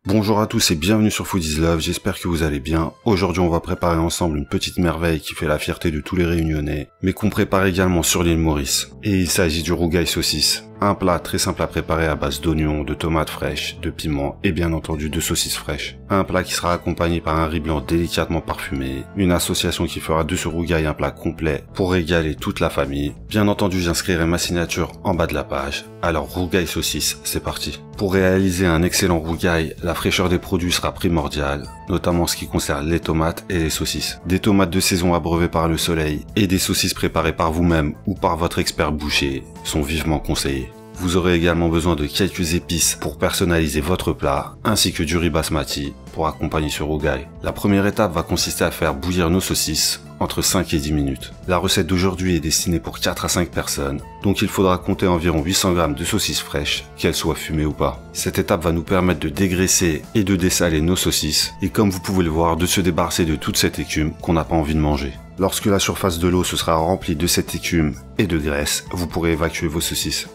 Bonjour à tous et bienvenue sur Food is Love, j'espère que vous allez bien. Aujourd'hui on va préparer ensemble une petite merveille qui fait la fierté de tous les Réunionnais, mais qu'on prépare également sur l'île Maurice. Et il s'agit du rougail saucisse. Un plat très simple à préparer à base d'oignons, de tomates fraîches, de piments et bien entendu de saucisses fraîches. Un plat qui sera accompagné par un riz blanc délicatement parfumé, une association qui fera de ce rougail un plat complet pour régaler toute la famille. Bien entendu j'inscrirai ma signature en bas de la page. Alors rougail saucisse, c'est parti. Pour réaliser un excellent rougail, la fraîcheur des produits sera primordiale, notamment en ce qui concerne les tomates et les saucisses. Des tomates de saison abreuvées par le soleil et des saucisses préparées par vous-même ou par votre expert boucher sont vivement conseillées. Vous aurez également besoin de quelques épices pour personnaliser votre plat, ainsi que du riz basmati pour accompagner ce rougail. La première étape va consister à faire bouillir nos saucisses entre 5 et 10 minutes. La recette d'aujourd'hui est destinée pour 4 à 5 personnes, donc il faudra compter environ 800 g de saucisses fraîches, qu'elles soient fumées ou pas. Cette étape va nous permettre de dégraisser et de dessaler nos saucisses, et comme vous pouvez le voir, de se débarrasser de toute cette écume qu'on n'a pas envie de manger. Lorsque la surface de l'eau se sera remplie de cette écume et de graisse, vous pourrez évacuer vos saucisses.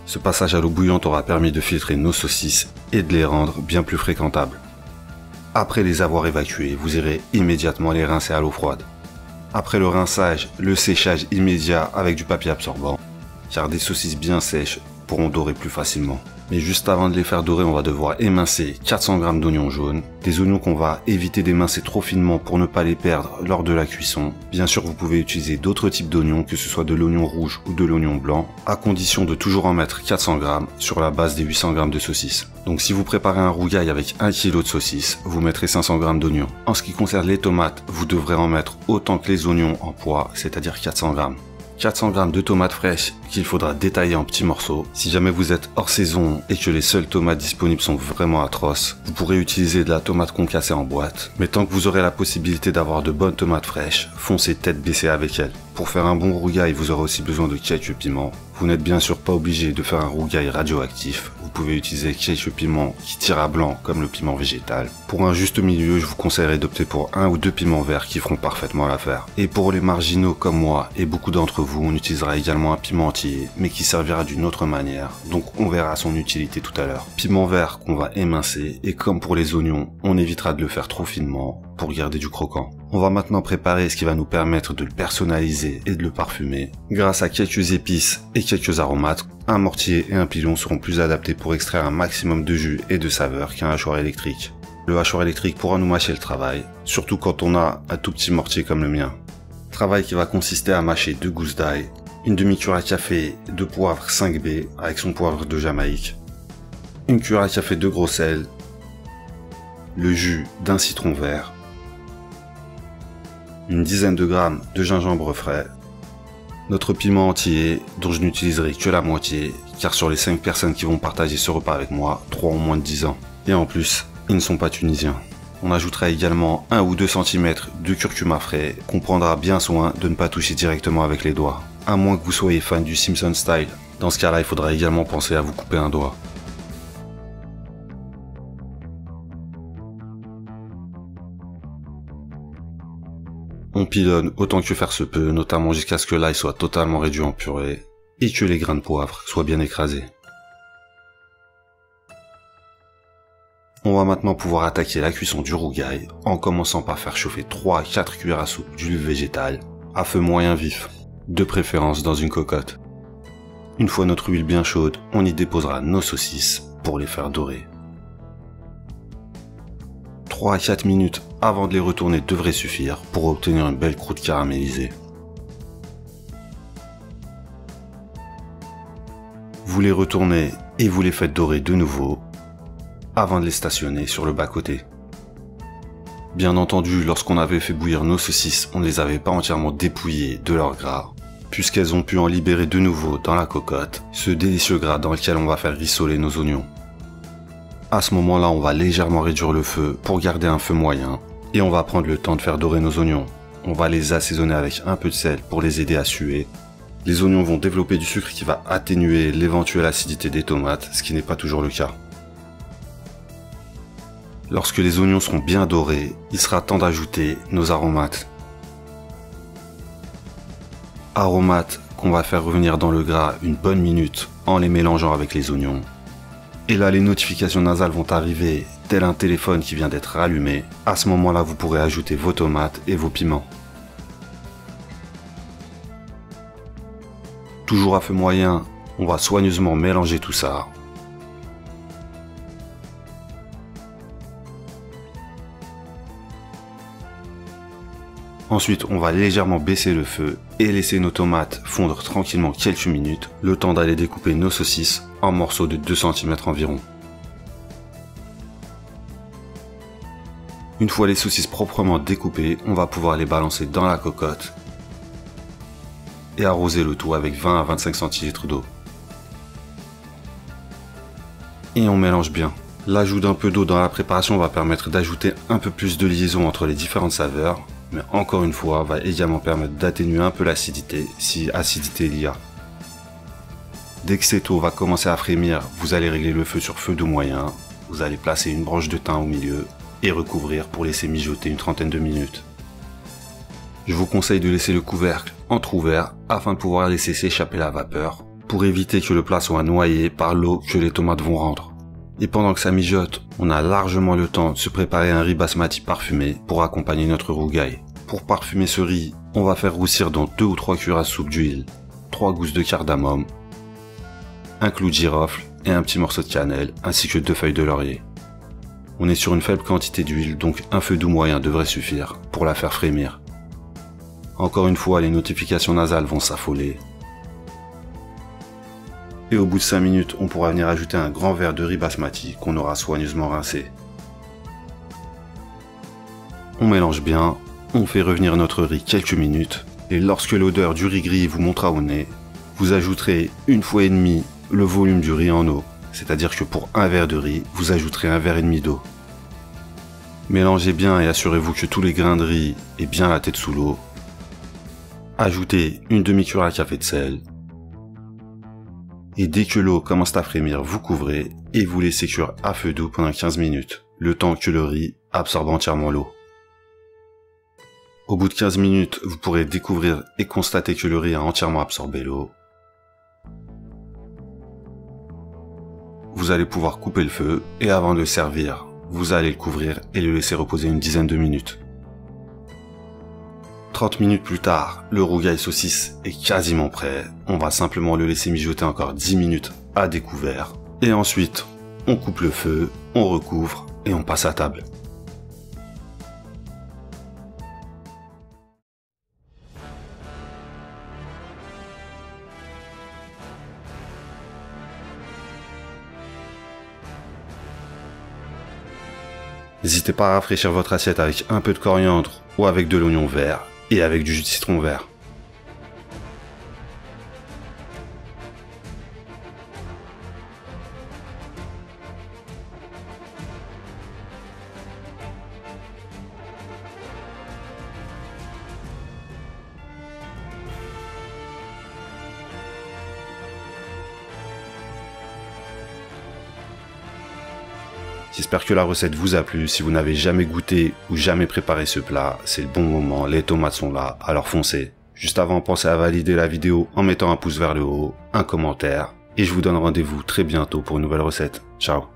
Ce passage à l'eau bouillante aura permis de filtrer nos saucisses et de les rendre bien plus fréquentables. Après les avoir évacuées, vous irez immédiatement les rincer à l'eau froide. Après le rinçage, le séchage immédiat avec du papier absorbant, car des saucisses bien sèches pourront dorer plus facilement. Mais juste avant de les faire dorer, on va devoir émincer 400 g d'oignons jaunes, des oignons qu'on va éviter d'émincer trop finement pour ne pas les perdre lors de la cuisson. Bien sûr, vous pouvez utiliser d'autres types d'oignons, que ce soit de l'oignon rouge ou de l'oignon blanc, à condition de toujours en mettre 400 g sur la base des 800 g de saucisses. Donc si vous préparez un rougail avec 1 kg de saucisses, vous mettrez 500 g d'oignons. En ce qui concerne les tomates, vous devrez en mettre autant que les oignons en poids, c'est-à-dire 400 g. 400 g de tomates fraîches qu'il faudra détailler en petits morceaux. Si jamais vous êtes hors saison et que les seules tomates disponibles sont vraiment atroces, vous pourrez utiliser de la tomate concassée en boîte. Mais tant que vous aurez la possibilité d'avoir de bonnes tomates fraîches, foncez tête baissée avec elles. Pour faire un bon rougail, vous aurez aussi besoin de quelques piments. Vous n'êtes bien sûr pas obligé de faire un rougail radioactif. Vous pouvez utiliser quelques piments qui tirent à blanc comme le piment végétal. Pour un juste milieu, je vous conseillerais d'opter pour 1 ou 2 piments verts qui feront parfaitement l'affaire. Et pour les marginaux comme moi et beaucoup d'entre vous, on utilisera également un piment entier, mais qui servira d'une autre manière. Donc on verra son utilité tout à l'heure. Piment vert qu'on va émincer, et comme pour les oignons, on évitera de le faire trop finement pour garder du croquant. On va maintenant préparer ce qui va nous permettre de le personnaliser et de le parfumer. Grâce à quelques épices et quelques aromates, un mortier et un pilon seront plus adaptés pour extraire un maximum de jus et de saveur qu'un hachoir électrique. Le hachoir électrique pourra nous mâcher le travail, surtout quand on a un tout petit mortier comme le mien. Travail qui va consister à mâcher 2 gousses d'ail, une demi-cuillère à café de poivre 5B avec son poivre de Jamaïque, une cuillère à café de gros sel, le jus d'un citron vert, une dizaine de grammes de gingembre frais, notre piment entier dont je n'utiliserai que la moitié car sur les 5 personnes qui vont partager ce repas avec moi, 3 ont moins de 10 ans. Et en plus, ils ne sont pas tunisiens. On ajoutera également 1 ou 2 cm de curcuma frais qu'on prendra bien soin de ne pas toucher directement avec les doigts. À moins que vous soyez fan du Simpson style. Dans ce cas-là, il faudra également penser à vous couper un doigt. On pilonne autant que faire se peut, notamment jusqu'à ce que l'ail soit totalement réduit en purée et que les grains de poivre soient bien écrasés. On va maintenant pouvoir attaquer la cuisson du rougail en commençant par faire chauffer 3 à 4 cuillères à soupe d'huile végétale à feu moyen vif, de préférence dans une cocotte. Une fois notre huile bien chaude, on y déposera nos saucisses pour les faire dorer. 3 à 4 minutes avant de les retourner devrait suffire pour obtenir une belle croûte caramélisée. Vous les retournez et vous les faites dorer de nouveau avant de les stationner sur le bas-côté. Bien entendu, lorsqu'on avait fait bouillir nos saucisses, on ne les avait pas entièrement dépouillées de leur gras, puisqu'elles ont pu en libérer de nouveau dans la cocotte, ce délicieux gras dans lequel on va faire rissoler nos oignons. À ce moment-là, on va légèrement réduire le feu pour garder un feu moyen, et on va prendre le temps de faire dorer nos oignons. On va les assaisonner avec un peu de sel pour les aider à suer. Les oignons vont développer du sucre qui va atténuer l'éventuelle acidité des tomates, ce qui n'est pas toujours le cas. Lorsque les oignons seront bien dorés, il sera temps d'ajouter nos aromates. Aromates qu'on va faire revenir dans le gras une bonne minute en les mélangeant avec les oignons. Et là, les notifications nasales vont arriver, tel un téléphone qui vient d'être rallumé. À ce moment-là, vous pourrez ajouter vos tomates et vos piments. Toujours à feu moyen, on va soigneusement mélanger tout ça. Ensuite, on va légèrement baisser le feu et laisser nos tomates fondre tranquillement quelques minutes, le temps d'aller découper nos saucisses en morceaux de 2 cm environ. Une fois les saucisses proprement découpées, on va pouvoir les balancer dans la cocotte et arroser le tout avec 20 à 25 centilitres d'eau. Et on mélange bien. L'ajout d'un peu d'eau dans la préparation va permettre d'ajouter un peu plus de liaison entre les différentes saveurs, mais encore une fois, va également permettre d'atténuer un peu l'acidité, si acidité il y a. Dès que cette eau va commencer à frémir, vous allez régler le feu sur feu doux moyen, vous allez placer une branche de thym au milieu et recouvrir pour laisser mijoter une trentaine de minutes. Je vous conseille de laisser le couvercle entrouvert afin de pouvoir laisser s'échapper la vapeur, pour éviter que le plat soit noyé par l'eau que les tomates vont rendre. Et pendant que ça mijote, on a largement le temps de se préparer un riz basmati parfumé pour accompagner notre rougail. Pour parfumer ce riz, on va faire roussir dans 2 ou 3 cuillères à soupe d'huile, 3 gousses de cardamome, un clou de girofle et un petit morceau de cannelle, ainsi que 2 feuilles de laurier. On est sur une faible quantité d'huile, donc un feu doux moyen devrait suffire pour la faire frémir. Encore une fois, les notifications nasales vont s'affoler. Et au bout de 5 minutes, on pourra venir ajouter un grand verre de riz basmati qu'on aura soigneusement rincé. On mélange bien, on fait revenir notre riz quelques minutes, et lorsque l'odeur du riz gris vous montera au nez, vous ajouterez 1,5 fois le volume du riz en eau, c'est-à-dire que pour un verre de riz, vous ajouterez 1,5 verre d'eau. Mélangez bien et assurez-vous que tous les grains de riz aient bien la tête sous l'eau. Ajoutez une demi-cuillère à café de sel. Et dès que l'eau commence à frémir, vous couvrez et vous laissez cuire à feu doux pendant 15 minutes, le temps que le riz absorbe entièrement l'eau. Au bout de 15 minutes, vous pourrez découvrir et constater que le riz a entièrement absorbé l'eau. Vous allez pouvoir couper le feu et avant de le servir, vous allez le couvrir et le laisser reposer une dizaine de minutes. 30 minutes plus tard, le rougail saucisse est quasiment prêt. On va simplement le laisser mijoter encore 10 minutes à découvert. Et ensuite, on coupe le feu, on recouvre et on passe à table. N'hésitez pas à rafraîchir votre assiette avec un peu de coriandre ou avec de l'oignon vert et avec du jus de citron vert. J'espère que la recette vous a plu. Si vous n'avez jamais goûté ou jamais préparé ce plat, c'est le bon moment, les tomates sont là, alors foncez. Juste avant, pensez à valider la vidéo en mettant un pouce vers le haut, un commentaire, et je vous donne rendez-vous très bientôt pour une nouvelle recette. Ciao.